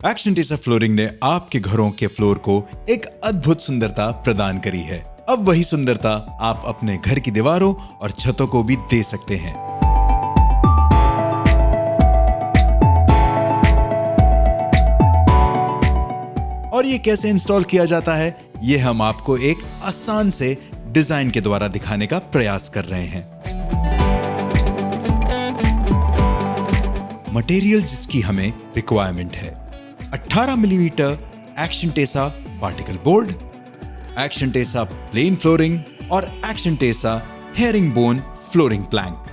Action Tesa flooring ने आपके घरों के फ्लोर को एक अद्भुत सुंदरता प्रदान करी है। अब वही सुंदरता आप अपने घर की दीवारों और छतों को भी दे सकते हैं। और ये कैसे इंस्टॉल किया जाता है, ये हम आपको एक आसान से डिजाइन के द्वारा दिखाने का प्रयास कर रहे हैं। मटेरियल जिसकी हमें रिक्वायरमेंट है 18 millimetre Action TESA particle board, Action TESA plain flooring और Action TESA herringbone flooring plank.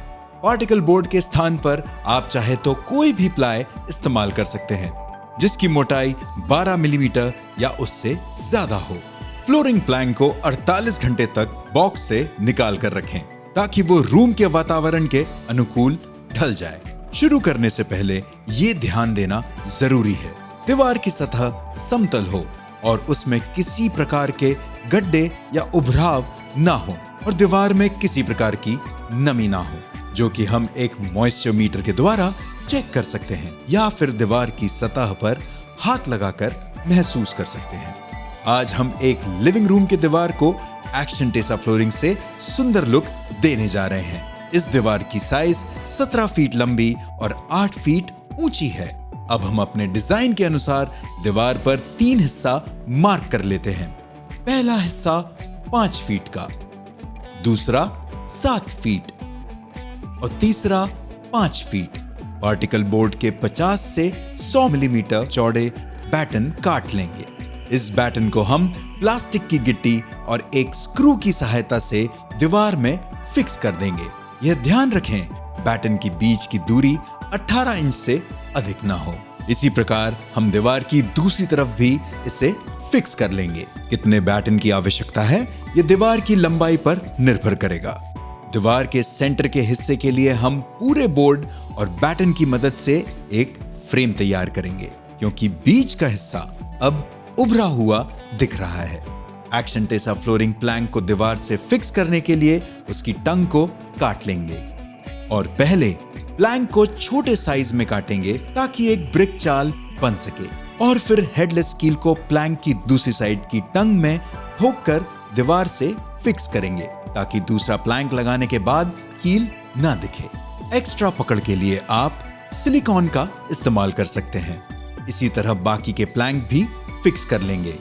Particle board के स्थान पर आप चाहे तो कोई भी प्लाई इस्तेमाल कर सकते हैं जिसकी मोटाई 12 मिलीमीटर या उससे ज्यादा हो। फ्लोरिंग प्लैंक को 48 घंटे तक बॉक्स से निकाल कर रखें ताकि वो रूम के वातावरण के अनुकूल ढल जाए। शुरू करने से पहले ये ध्यान देना जरूरी है दीवार की सतह समतल हो और उसमें किसी प्रकार के गड्ढे या उभराव ना हो और दीवार में किसी प्रकार की नमी ना हो, जो कि हम एक मॉइस्चर मीटर के द्वारा चेक कर सकते हैं या फिर दीवार की सतह पर हाथ लगाकर महसूस कर सकते हैं। आज हम एक लिविंग रूम के दीवार को एक्शन टेसा फ्लोरिंग से सुंदर लुक देने जा रहे हैं। इस दीवार की साइज 17 फीट लंबी और 8 फीट ऊंची है। अब हम अपने डिजाइन के अनुसार दीवार पर 3 हिस्सा मार्क कर लेते हैं। पहला हिस्सा 5 फीट का, दूसरा 7 फीट और तीसरा 5 फीट। पार्टिकल बोर्ड के 50 से 100 मिलीमीटर चौड़े बैटन काट लेंगे। इस बैटन को हम प्लास्टिक की गिट्टी और एक स्क्रू की सहायता से दीवार में फिक्स कर देंगे। यह ध्यान रखें बैटन की बीच की दूरी 18 इंच से अधिक ना हो। इसी प्रकार हम दीवार की दूसरी तरफ भी इसे फिक्स कर लेंगे। कितने बैटन की आवश्यकता है यह दीवार की लंबाई पर निर्भर करेगा। दीवार के सेंटर के हिस्से के लिए हम पूरे बोर्ड और बैटन की मदद से एक फ्रेम तैयार करेंगे क्योंकि बीच का हिस्सा अब उभरा हुआ दिख रहा है। एक्शन टेसा फ्लोरिंग प्लैंक को दीवार से फिक्स करने के लिए उसकी टंग को काट लेंगे और पहले प्लैंक को छोटे साइज में काटेंगे ताकि एक ब्रिक चाल बन सके और फिर हेडलेस कील को प्लैंक की दूसरी साइड की टंग में ठोक कर दीवार से फिक्स करेंगे ताकि दूसरा प्लैंक लगाने के बाद कील ना दिखे। एक्स्ट्रा पकड़ के लिए आप सिलिकॉन का इस्तेमाल कर सकते हैं। इसी तरह बाकी के प्लैंक भी फिक्स कर लेंगे।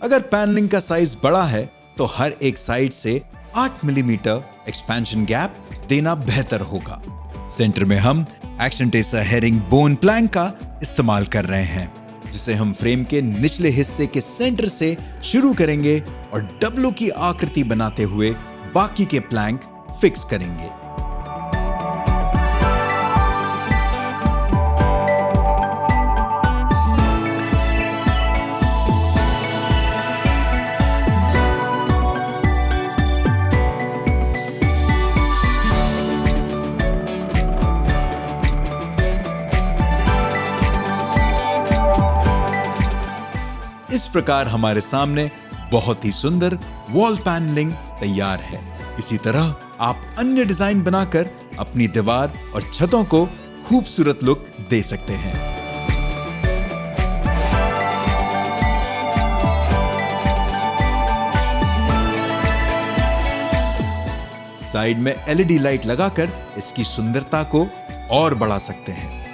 अगर पैनलिंग का साइज बड़ा है तो हर एक साइड से 8 मिलीमीटर एक्सपेंशन गैप देना बेहतर होगा। सेंटर में हम एक्शन टेसा हेरिंगबोन प्लैंक का इस्तेमाल कर रहे हैं जिसे हम फ्रेम के निचले हिस्से के सेंटर से शुरू करेंगे और डब्लू की आकृति बनाते हुए बाकी के प्लैंक फिक्स करेंगे। इस प्रकार हमारे सामने बहुत ही सुंदर वॉल पैनलिंग तैयार है। इसी तरह आप अन्य डिजाइन बनाकर अपनी दीवार और छतों को खूबसूरत लुक दे सकते हैं। साइड में एलईडी लाइट लगाकर इसकी सुंदरता को और बढ़ा सकते हैं।